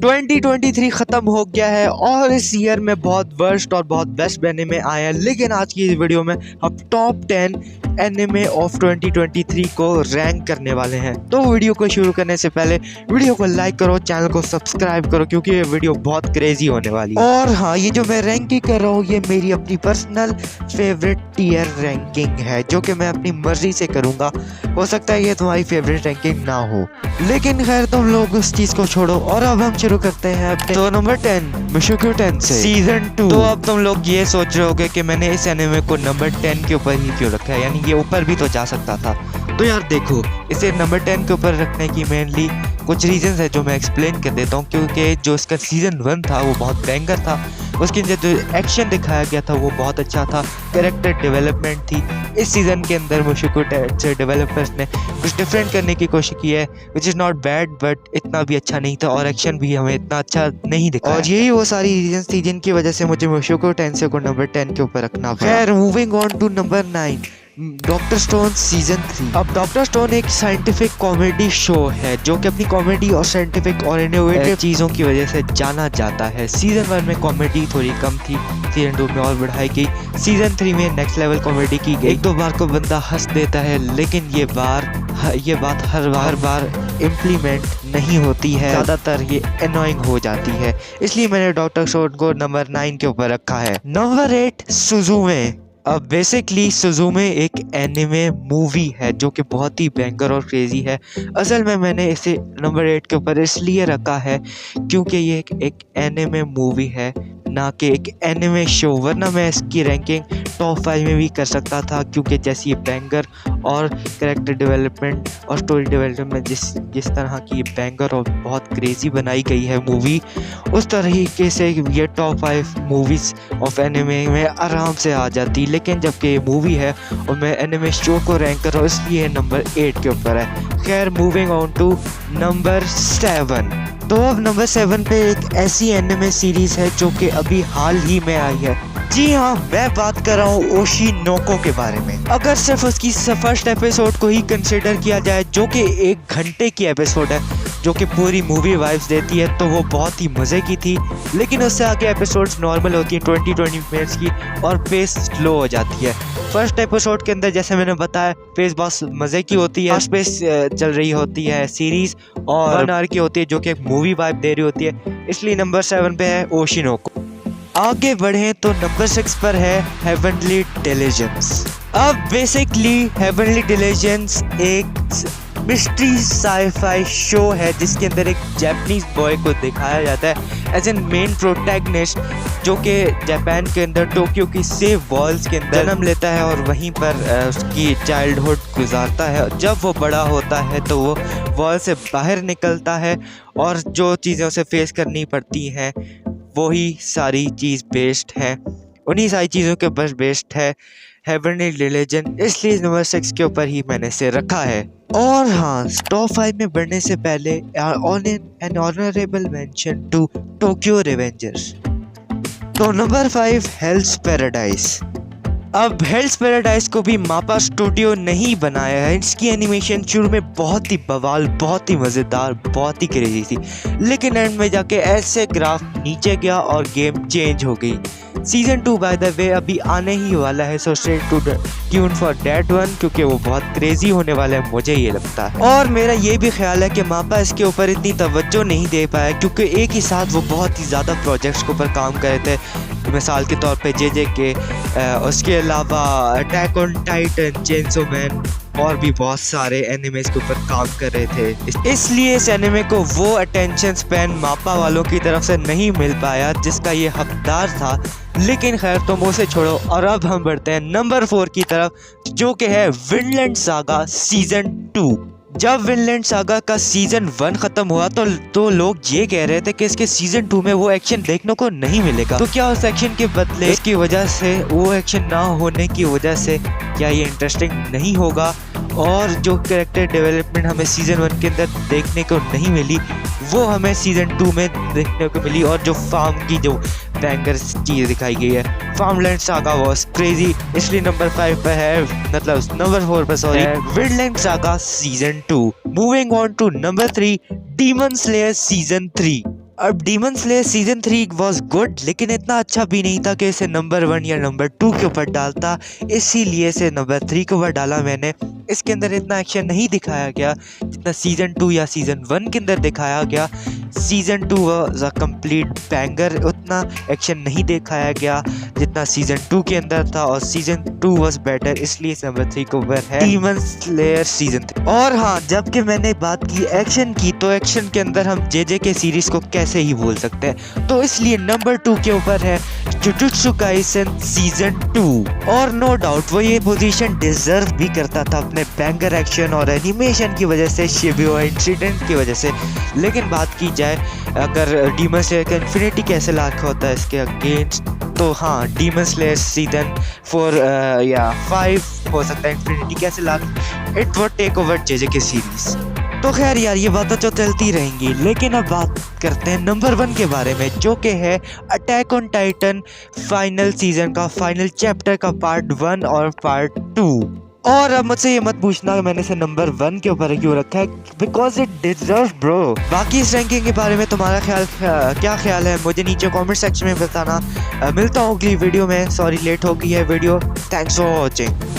2023 खत्म हो गया है और इस ईयर में बहुत वर्स्ट और बहुत बेस्ट एनिमे आए हैं, लेकिन आज की इस वीडियो में हम टॉप 10 एनिमे ऑफ 2023 को रैंक करने वाले हैं। तो वीडियो को शुरू करने से पहले वीडियो को लाइक करो, चैनल को सब्सक्राइब करो क्योंकि ये वीडियो बहुत क्रेजी होने वाली है। और हाँ, ये जो मैं रैंकिंग कर रहा हूँ ये मेरी अपनी पर्सनल फेवरेट टियर रैंकिंग है जो कि मैं अपनी मर्जी से करूँगा। हो सकता है ये तुम्हारी फेवरेट रैंकिंग ना हो, लेकिन खैर तुम लोग उस चीज को छोड़ो और अब हम शुरू करते हैं अपने तो नंबर 10 मुशोको टेंसेई सीजन 2। तो अब तुम लोग ये सोच रहे होगे कि मैंने इस एनिमे को नंबर 10 के ऊपर ही क्यों रखा है, यानी ये ऊपर भी तो जा सकता था। तो यार देखो, इसे नंबर 10 के ऊपर रखने की मेनली कुछ रीजंस है जो मैं एक्सप्लेन कर देता हूँ। क्योंकि जो इसका सीजन 1 था वो बहुत बैंगर था, उसके अंदर जो एक्शन दिखाया गया था वो बहुत अच्छा था, कैरेक्टर डेवलपमेंट थी। इस सीजन के अंदर मुशोको टेंसेई डेवलपर्स ने कुछ डिफरेंट करने की कोशिश की है, which is not bad, but इतना भी अच्छा नहीं था और एक्शन भी हमें इतना अच्छा नहीं दिखा। और यही वो सारी रीजंस थी जिनकी वजह से मुझे मुशोको टेंसेई को नंबर 10 के ऊपर रखना पड़ा। खैर moving on to number 9 Doctor Stone season 3। अब डॉक्टर स्टोन एक साइंटिफिक कॉमेडी शो है जो कि अपनी कॉमेडी और साइंटिफिक और इनोवेटिव चीज़ों की वजह से जाना जाता है। सीजन 1 में कॉमेडी थोड़ी कम थी, सीजन 2 में और बढ़ाई गई, सीजन 3 में नेक्स्ट लेवल कॉमेडी की गई। एक दो बार को बंदा हंस देता है, लेकिन ये बात हर बार इम्प्लीमेंट नहीं होती है, ज़्यादातर ये एनोइंग हो जाती है, इसलिए मैंने डॉक्टर स्टोन को नंबर 9 के ऊपर रखा है। नंबर 8 सुजुमे। अब बेसिकली सुजुमे एक एनिमे मूवी है जो कि बहुत ही बैंगर और क्रेजी है। असल में मैंने इसे नंबर 8 के ऊपर इसलिए रखा है क्योंकि ये एक एनिमे मूवी है, ना कि एक एनिमे शो, वरना मैं इसकी रैंकिंग टॉप 5 में भी कर सकता था। क्योंकि जैसे ये बैंगर और कैरेक्टर डेवलपमेंट और स्टोरी डेवलपमेंट जिस तरह की ये बैंगर और बहुत क्रेजी बनाई गई है मूवी, उस तरीके से ये टॉप 5 मूवीज़ ऑफ एनिमे में आराम से आ जाती। लेकिन जबकि ये मूवी है और मैं एनिमे शो को रैंक कर रहा हूँ, इसलिए नंबर 8 के ऊपर है। खैर मूविंग ऑन टू नंबर 7। तो अब नंबर 7 पे एक ऐसी एनिमे सीरीज है जो कि अभी हाल ही में आई है। जी हाँ, मैं बात कर रहा हूँ ओशिनोको के बारे में। अगर सिर्फ उसकी फर्स्ट एपिसोड को ही कंसिडर किया जाए जो कि 1 घंटे की एपिसोड है जो कि पूरी मूवी वाइब्स देती है, तो वो बहुत ही मज़े की थी। लेकिन उससे आगे एपिसोड्स नॉर्मल होती हैं 20-20 मिनट्स की और पेस स्लो हो जाती है। फर्स्ट एपिसोड के अंदर जैसे मैंने बताया पेस बहुत मज़े की होती है, फास्ट पेस चल रही होती है सीरीज़ और 1 आवर की होती है जो कि एक मूवी वाइब दे रही होती है, इसलिए नंबर 7 पे है ओशिनोको। आगे बढ़े तो नंबर 6 पर है हेवनली डिलीजेंस। अब बेसिकली हेवनली डिलीजेंस एक मिस्ट्री साईफाई शो है जिसके अंदर एक जापानीज बॉय को दिखाया जाता है एज एन मेन प्रोटैगनिस्ट, जो कि जापान के अंदर टोक्यो की सेफ वॉल्स के अंदर जन्म लेता है और वहीं पर उसकी चाइल्डहुड गुजारता है। जब वो बड़ा होता है तो वो वॉल से बाहर निकलता है और जो चीज़ें उसे फेस करनी पड़ती हैं वही सारी चीज़ बेस्ड है, उन्हीं सारी चीज़ों के ऊपर बेस्ड है हेवनली डिलीजन, इसलिए नंबर 6 के ऊपर ही मैंने इसे रखा है। और हाँ, टॉप 5 में बढ़ने से पहले an honourable mention to Tokyo Revengers. तो नंबर 5 हेल्स पैराडाइज। अब हेल्स पैराडाइज को भी मापा स्टूडियो नहीं बनाया है। इसकी एनिमेशन शुरू में बहुत ही बवाल, बहुत ही मज़ेदार, बहुत ही क्रेजी थी, लेकिन एंड में जाके ऐसे ग्राफ नीचे गया और गेम चेंज हो गई। सीजन 2 बाय द वे अभी आने ही वाला है, so stay tune for that one, क्योंकि वो बहुत क्रेजी होने वाला है, मुझे ये लगता है। और मेरा ये भी ख्याल है कि मापा इसके ऊपर इतनी तवज्जो नहीं दे पाया क्योंकि एक ही साथ वो बहुत ही ज़्यादा प्रोजेक्ट्स के ऊपर काम कर रहे थे। मिसाल के तौर पे जे के, उसके अलावा attack on Titan, chainsaw man और भी बहुत सारे एनिमेस के ऊपर काम कर रहे थे, इसलिए इस एनिमे को वो अटेंशन स्पैन मापा वालों की तरफ से नहीं मिल पाया जिसका ये हकदार था। लेकिन खैर तुम उसे छोड़ो और अब हम बढ़ते हैं नंबर 4 की तरफ जो कि है विनलैंड सागा सीजन 2। जब विनलैंड सागा का सीजन 1 खत्म हुआ तो लोग ये कह रहे थे कि इसके सीजन 2 में वो एक्शन देखने को नहीं मिलेगा। तो क्या उस एक्शन के बदले इसकी वजह से, वो एक्शन ना होने की वजह से क्या ये इंटरेस्टिंग नहीं होगा? और जो कैरेक्टर डेवलपमेंट हमें सीजन 1 के अंदर देखने को नहीं मिली वो हमें सीजन 2 में देखने को मिली, और जो फार्म की जो बैंगर चीज़ दिखाई गई है, फार्मलैंड सागा वाज क्रेजी, इसलिए नंबर 5 पे है, मतलब नंबर 4 पे sorry, Vinland Saga season 2। Moving on to number 3 Demon Slayer season 3। अब Demon Slayer season 3 was good, लेकिन इतना अच्छा भी नहीं था कि इसे नंबर 1 या नंबर 2 के ऊपर डालता, इसीलिए इसे नंबर 3 के ऊपर डाला मैंने। इसके अंदर इतना एक्शन नहीं दिखाया गया जितना सीजन 2 या सीजन 1 के अंदर दिखाया गया। Season 2 was a complete banger, उतना एक्शन नहीं दिखाया गया जितना सीजन 2 के अंदर था, और सीजन 2 वाज बेटर, इसलिए नंबर 3 के ऊपर है डीमन स्लेयर सीजन 3। और हाँ, जबकि मैंने बात की एक्शन की, तो एक्शन के अंदर हम जेजे के सीरीज को कैसे ही भूल सकते हैं, तो इसलिए नंबर 2 के ऊपर है जुजुत्सु काइसेन सीजन 2। और नो डाउट वो ये पोजीशन डिजर्व भी करता था अपने बैंगर एक्शन और एनिमेशन की वजह से, शिबुया इंसिडेंट की वजह से। लेकिन बात की जाए अगर डीमन स्लेयर का इन्फिनिटी कैसे लाख होता है इसके अगेंस्ट, तो हाँ, डीमन स्लेयर सीजन 4 या 5 हो सकता है इन्फिनिटी कैसे लाख, इट वो टेक ओवर जेजे की सीरीज। तो खैर यार, ये बातें तो चलती रहेंगी, लेकिन अब बात करते हैं नंबर 1 के बारे में, जो कि है attack on Titan final season का फाइनल चैप्टर का पार्ट 1 और पार्ट 2। और अब मुझसे ये मत पूछना कि मैंने इसे नंबर 1 के ऊपर क्यों रखा है, बिकॉज इट डिजर्व ब्रो। बाकी इस रैंकिंग के बारे में तुम्हारा क्या ख्याल है, मुझे नीचे कमेंट सेक्शन में बताना। मिलता हूँ अगली वीडियो में, सॉरी लेट हो गई है वीडियो। Thanks for watching.